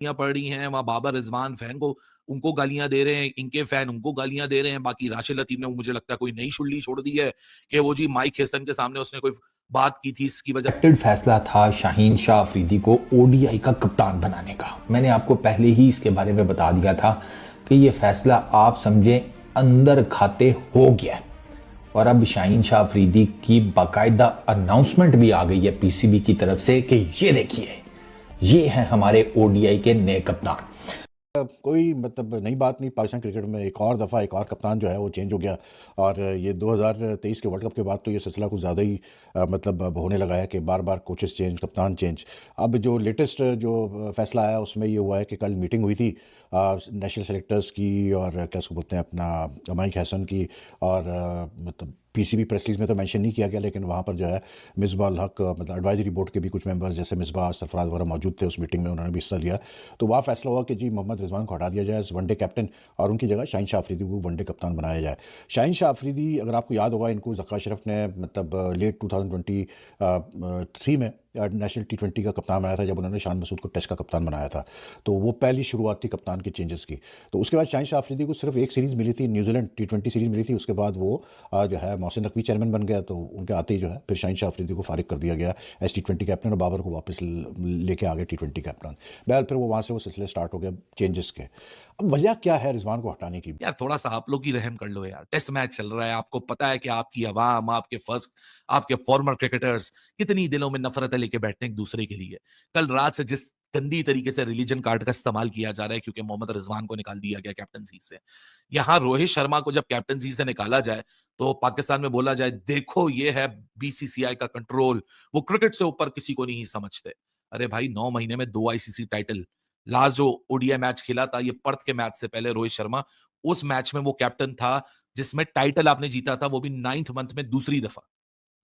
गालियां पड़ रही हैं, वहां बाबर रिजवान फैन को उनको गालियां दे रहे हैं, इनके फैन उनको गालियां दे रहे हैं। बाकी राशिद लतीफ ने मुझे लगता है कोई नई शुल्ली छोड़ दी है कि वो जी माइक हेसन के सामने उसने कोई बात की थी, इसकी वजह फैसला था शाहीन शाह अफरीदी को ओडीआई का कप्तान बनाने का। मैंने आपको पहले ही इसके बारे में बता दिया था कि ये फैसला आप समझें अंदर खाते हो गया है और अब शाहीन शाह अफरीदी की बाकायदा अनाउंसमेंट भी आ गई है पीसीबी की तरफ से कि ये देखिए ये हैं हमारे ओडीआई के नए कप्तान। कोई मतलब नई बात नहीं। पाकिस्तान क्रिकेट में एक और दफ़ा एक और कप्तान जो है वो चेंज हो गया और ये 2023 के वर्ल्ड कप के बाद तो ये सिलसिला कुछ ज़्यादा ही मतलब अब होने लगा है कि बार बार कोचेस चेंज, कप्तान चेंज। अब जो लेटेस्ट जो फैसला आया उसमें ये हुआ है कि कल मीटिंग हुई थी नेशनल सेलेक्टर्स की और क्या उसको बोलते हैं अपना माइक हैसन की और मतलब पीसीबी प्रेस रिलीज में तो मेंशन नहीं किया गया, लेकिन वहाँ पर जो है मिसबा उल हक मतलब एडवाइजरी बोर्ड के भी कुछ मेंबर्स जैसे मिसबा सरफराज वगैरह मौजूद थे उस मीटिंग में, उन्होंने भी हिस्सा लिया। तो वहाँ फैसला हुआ कि जी मोहम्मद रिजवान को हटा दिया जाए एज वनडे कैप्टन और उनकी जगह शाहीन शाह अफरीदी को वनडे कप्तान बनाया जाए। शाहीन शाह अफरीदी अगर आपको याद होगा इनको ज़का अशरफ ने मतलब लेट 2023 में नेशनल T20 का कप्तान बनाया था जब उन्होंने शान मसूद को टेस्ट का कप्तान बनाया था। तो वो पहली शुरुआत थी कप्तान के चेंजेस की। तो उसके बाद शाहीन शाह अफरीदी को सिर्फ एक सीरीज़ मिली थी, न्यूजीलैंड T20 सीरीज़ मिली थी। उसके बाद वो जो है मोहसिन नकवी चेयरमैन बन गया, तो उनके आते ही जो है फिर शाहीन शाह अफरीदी को फारिग कर दिया गया एस T20 कैप्टन और बाबर को वापस लेके आ गए T20 कैप्टन। बहरहाल फिर वो वहाँ से वो सिलसिले स्टार्ट हो गया चेंजेस के। अब वजह क्या है रिजवान को हटाने की? यार थोड़ा सा आप लोग ही रहम कर लो यार, टेस्ट मैच चल रहा है, आपको पता है कि आपकी आवाम, आपके फॉर्मर क्रिकेटर्स कितनी दिलों में नफरतें लेके बैठते हैं एक दूसरे के लिए। कल रात से जिस गंदी तरीके से रिलीजन कार्ड का इस्तेमाल किया जा रहा है क्योंकि मोहम्मद रिजवान को निकाल दिया गया कैप्टनसी से, यहाँ रोहित शर्मा को जब कैप्टनसी से निकाला जाए तो पाकिस्तान में बोला जाए देखो ये है बीसीसीआई का कंट्रोल, वो क्रिकेट से ऊपर किसी को नहीं समझते। अरे भाई 9 महीने में 2 आईसीसी टाइटल, लास्ट जो ओडीआई मैच खेला था ये पर्थ के मैच से पहले रोहित शर्मा, उस मैच में वो कैप्टन था जिसमें टाइटल आपने जीता था, वो भी 9th मंथ में दूसरी दफा।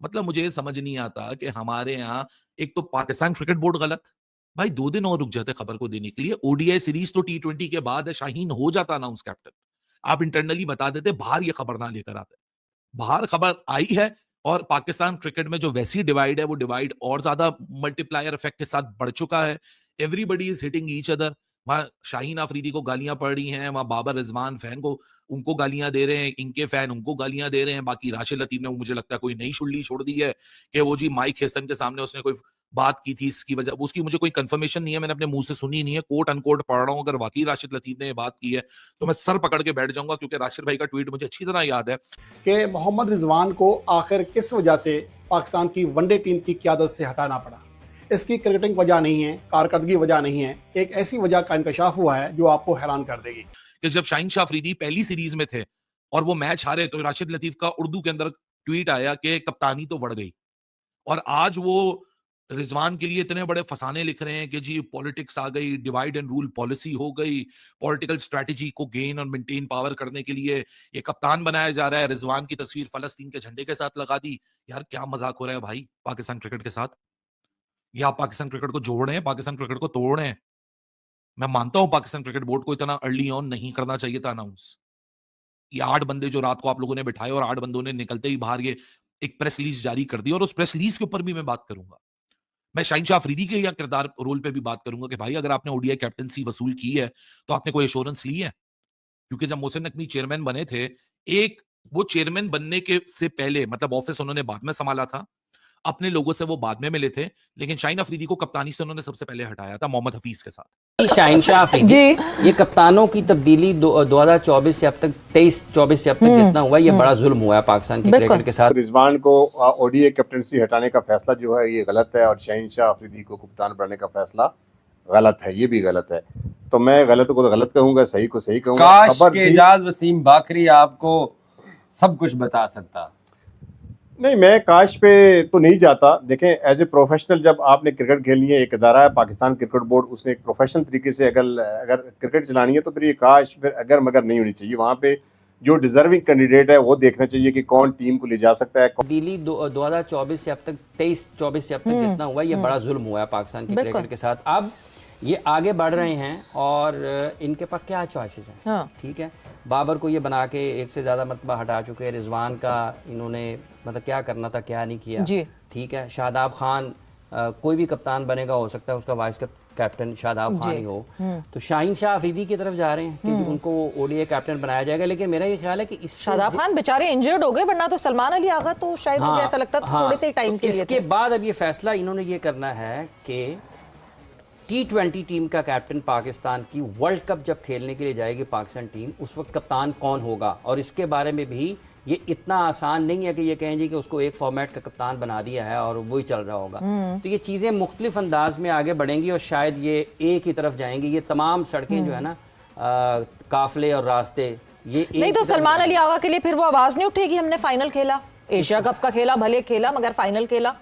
मतलब मुझे ये समझ नहीं आता कि हमारे यहाँ एक तो पाकिस्तान क्रिकेट बोर्ड गलत, भाई 2 दिन और रुक जाते खबर को देने के लिए। ओडीआई सीरीज तो T20 के बाद है, शाहीन हो जाता अनाउंस कैप्टन, आप इंटरनली बता देते, बाहर ये खबर ना लेकर आते। बाहर खबर आई है और पाकिस्तान क्रिकेट में जो वैसी डिवाइड है वो डिवाइड और ज्यादा मल्टीप्लायर इफेक्ट के साथ बढ़ चुका है। Everybody is hitting each other. वहां शाहीन अफरीदी को गालियां पड़ रही हैं, वहां बाबर रिजवान फैन को उनको गालियां दे रहे हैं, इनके फैन उनको गालियां दे रहे हैं। बाकी राशिद लतीफ ने मुझे लगता है कोई नई शुल्ली छोड़ दी है कि वो जी माइक हेसन के सामने उसने कोई बात की थी, इसकी वजह उसकी मुझे कोई कंफर्मेशन नहीं है, मैंने अपने मुंह से सुनी नहीं है, कोट अनकोट पढ़ रहा हूं। अगर वाकई राशिद लतीफ ने ये बात की है तो मैं सर पकड़ के बैठ जाऊंगा, क्योंकि राशिद भाई का ट्वीट मुझे अच्छी तरह याद है कि मोहम्मद रिजवान को आखिर किस वजह से पाकिस्तान की वनडे टीम की क़यादत से हटाना पड़ा। इसकी क्रिकेटिंग वजह नहीं है, कारकर्दगी वजह नहीं है, एक ऐसी वजह का इंकशाफ हुआ है जो आपको हैरान कर देगी कि जब शाहीन शाह अफरीदी पहली सीरीज में थे और वो मैच हारे तो राशिद लतीफ का उर्दू के अंदर ट्वीट आया कि कप्तानी तो बढ़ गई। और आज वो रिजवान के लिए इतने बड़े फसाने लिख रहे हैं कि जी पॉलिटिक्स आ गई, डिवाइड एंड रूल पॉलिसी हो गई, पॉलिटिकल स्ट्रेटजी को गेन और मेंटेन पावर करने के लिए ये कप्तान बनाया जा रहा है। रिजवान की तस्वीर फलस्तीन के झंडे के साथ लगा दी। यार क्या मजाक हो रहा है भाई पाकिस्तान क्रिकेट के साथ? या आप पाकिस्तान क्रिकेट को जोड़ रहे हैं, पाकिस्तान क्रिकेट को तोड़ रहे हैं। मैं मानता हूं पाकिस्तान क्रिकेट बोर्ड को इतना अर्ली ऑन नहीं करना चाहिए था अनाउंस। ये 8 बंदे जो रात को आप लोगों ने बिठाए और 8 बंदों ने निकलते ही बाहर ये एक प्रेस रिलीज जारी कर दी, और उस प्रेस रिलीज के ऊपर भी मैं बात करूंगा। मैं शाहीन शाह अफरीदी के या किरदार रोल पे भी बात करूंगा कि भाई अगर आपने ओडीआई कैप्टनसी वसूल की है तो आपने कोई एश्योरेंस ली है? क्योंकि जब मोहसिन नकवी चेयरमैन बने थे, एक वो चेयरमैन बनने के से पहले मतलब ऑफिस उन्होंने बाद में संभाला था, अपने लोगों से वो बाद में मिले थे, लेकिन शाहीन अफरीदी को कप्तानी से उन्होंने सबसे पहले हटाया था मोहम्मद हफीज के साथ। शाहीन शाह अफरीदी ये कप्तानों की तब्दीली 2024 से अब तक 23-24 से अब तक जितना हुआ ये बड़ा जुल्म हुआ है पाकिस्तान की क्रिकेट के साथ। रिजवान को ओडीआई कैप्टनसी हटाने का फैसला जो है ये गलत है और शाहीन शाह अफरीदी को कप्तान बनाने का फैसला गलत है, ये भी गलत है। तो मैं गलत को गलत कहूंगा, सही को सही कहूंगा। काश के एजाज वसीम बाकरी आपको सब कुछ बता सकता। नहीं, मैं काश पे तो नहीं जाता। देखें एज ए प्रोफेशनल जब आपने क्रिकेट खेलनी है, एक अदारा है पाकिस्तान क्रिकेट बोर्ड, उसने एक प्रोफेशनल तरीके से अगर क्रिकेट चलानी है तो फिर ये काश फिर अगर मगर नहीं होनी चाहिए। वहाँ पे जो डिजर्विंग कैंडिडेट है वो देखना चाहिए कि कौन टीम को ले जा सकता है। दिल्ली 2024 से अब तक 23-24 से अब तक जितना हुआ ये बड़ा जुल्म हुआ है पाकिस्तान की क्रिकेट के साथ। अब ये आगे बढ़ रहे हैं और इनके पास क्या चॉइसेस हैं। हाँ। ठीक है, बाबर को ये बना के एक से ज़्यादा मरतबा हटा चुके हैं, रिजवान का इन्होंने मतलब क्या करना था क्या नहीं किया। ठीक है, शादाब खान कोई भी कप्तान बनेगा, हो सकता है उसका वाइस कैप्टन शादाब खान ही हो, तो शाहीन शाह अफरीदी की तरफ जा रहे हैं कि उनको ओडीआई कैप्टन बनाया जाएगा। लेकिन मेरा ये ख्याल है कि शादाब खान बेचारे इंजर्ड हो गए, वरना तो सलमान अली आगा तो शायद मुझे ऐसा लगता है थोड़े से टाइम के लिए। इसके बाद अब ये फैसला इन्होंने ये करना है कि T20 टीम का कैप्टन पाकिस्तान की वर्ल्ड कप जब खेलने के लिए जाएगी पाकिस्तान टीम, उस वक्त कप्तान कौन होगा। और इसके बारे में भी ये इतना आसान नहीं है कि ये कहें जी कि उसको एक फॉर्मेट का कप्तान बना दिया है और वही चल रहा होगा। तो ये चीज़ें मुख्तलिफ अंदाज में आगे बढ़ेंगी और शायद ये एक ही तरफ जाएंगी। ये तमाम सड़कें जो है ना, काफले और रास्ते, ये नहीं तो सलमान अली आगा के लिए फिर वो आवाज़ नहीं उठेगी हमने फाइनल खेला, एशिया कप का खेला, भले खेला मगर फाइनल खेला।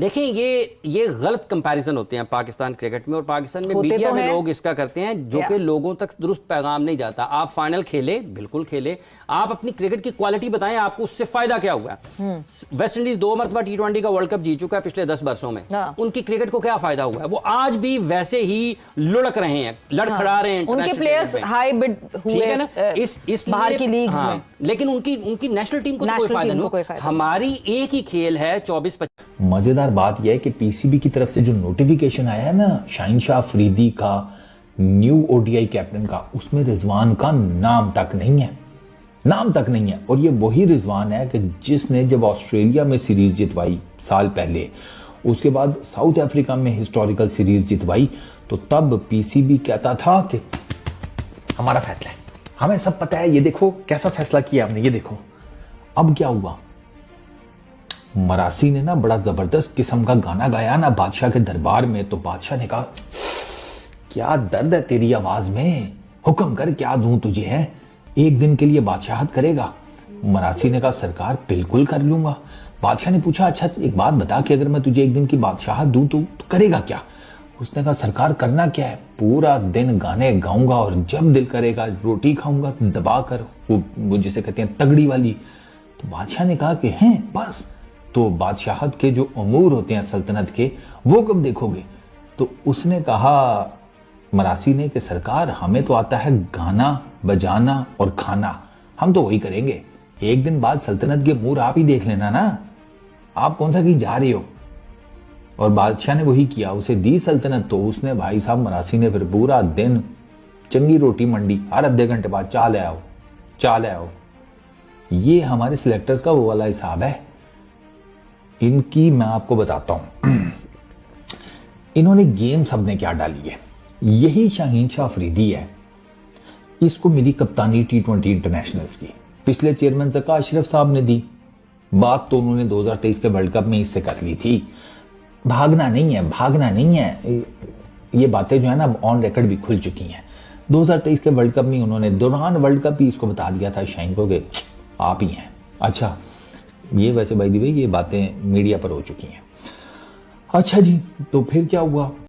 देखिए ये गलत कंपैरिजन होते हैं पाकिस्तान क्रिकेट में, और पाकिस्तान में मीडिया तो में लोग इसका करते हैं जो कि लोगों तक दुरुस्त पैगाम नहीं जाता। आप फाइनल खेले, बिल्कुल खेले, आप अपनी क्रिकेट की क्वालिटी बताएं, आपको उससे फायदा क्या हुआ है। वेस्ट इंडीज 2 मरतबा T20 का वर्ल्ड कप जीत चुका है पिछले 10 वर्षों में, उनकी क्रिकेट को क्या फायदा हुआ है। वो आज भी वैसे ही लुढ़क रहे हैं, लड़खड़ा रहे हैं, उनके प्लेयर्स हाई बिड हुए ना इस बाहर की लीग्स में, लेकिन उनकी नेशनल टीम को कोई फायदा नहीं। हमारी एक ही खेल है 24-25। मजेदार बात यह है कि पीसीबी की तरफ से जो नोटिफिकेशन आया है ना शाहीन शाह अफरीदी का न्यू ओडीआई कैप्टन का, उसमें रिजवान का नाम तक नहीं है, नाम तक नहीं है। और ये वही रिजवान है कि जिसने जब ऑस्ट्रेलिया में सीरीज जितवाई साल पहले, उसके बाद साउथ अफ्रीका में हिस्टोरिकल सीरीज जितवाई, तो तब पीसीबी कहता था कि हमारा फैसला है, हमें सब पता है, ये देखो कैसा फैसला किया हमने, ये देखो। अब क्या हुआ, मरासी ने ना बड़ा जबरदस्त किस्म का गाना गाया ना बादशाह के दरबार में, तो बादशाह ने कहा क्या दर्द है तेरी आवाज में, हुक्म कर क्या दूं तुझे है, एक दिन के लिए बादशाहत करेगा। मरासी ने कहा सरकार बिल्कुल कर लूंगा। बादशाह ने पूछा अच्छा एक बात बता कि अगर मैं तुझे एक दिन की बादशाहत दूं तो करेगा क्या। उसने कहा सरकार करना क्या है, पूरा दिन गाने गाऊंगा और जब दिल करेगा रोटी खाऊंगा दबा कर, वो जिसे कहते हैं तगड़ी वाली। तो बादशाह ने कहा कि हैं बस, तो बादशाहत के जो अमूर होते हैं सल्तनत के, वो कब देखोगे। तो उसने कहा मरासी ने कि सरकार हमें तो आता है गाना बजाना और खाना, हम तो वही करेंगे, एक दिन बाद सल्तनत के अमूर आप ही देख लेना ना, आप कौन सा कहीं जा रहे हो। और बादशाह ने वही किया, उसे दी सल्तनत, तो उसने भाई साहब मरासी ने फिर पूरा दिन चंगी रोटी मंडी, हर आधे घंटे बाद चाह ले आओ, चाह ले आओ। ये हमारे सिलेक्टर्स का वो वाला हिसाब है। इनकी मैं आपको बताता हूं इन्होंने गेम सबने क्या डाली है। यही शाहीन शाह अफरीदी है, इसको मिली कप्तानी T20 इंटरनेशनल्स की, पिछले चेयरमैन ज़का अशरफ साहब ने दी, बात तो उन्होंने 2023 के वर्ल्ड कप में इससे कर ली थी। भागना नहीं है, भागना नहीं है, ये बातें जो है ना ऑन रिकॉर्ड भी खुल चुकी हैं। 2023 के वर्ल्ड कप में उन्होंने दौरान वर्ल्ड कप ही इसको बता दिया था शाहीन को कि आप ही हैं। अच्छा ये वैसे बाय द वे ये बातें मीडिया पर हो चुकी हैं। अच्छा जी, तो फिर क्या हुआ,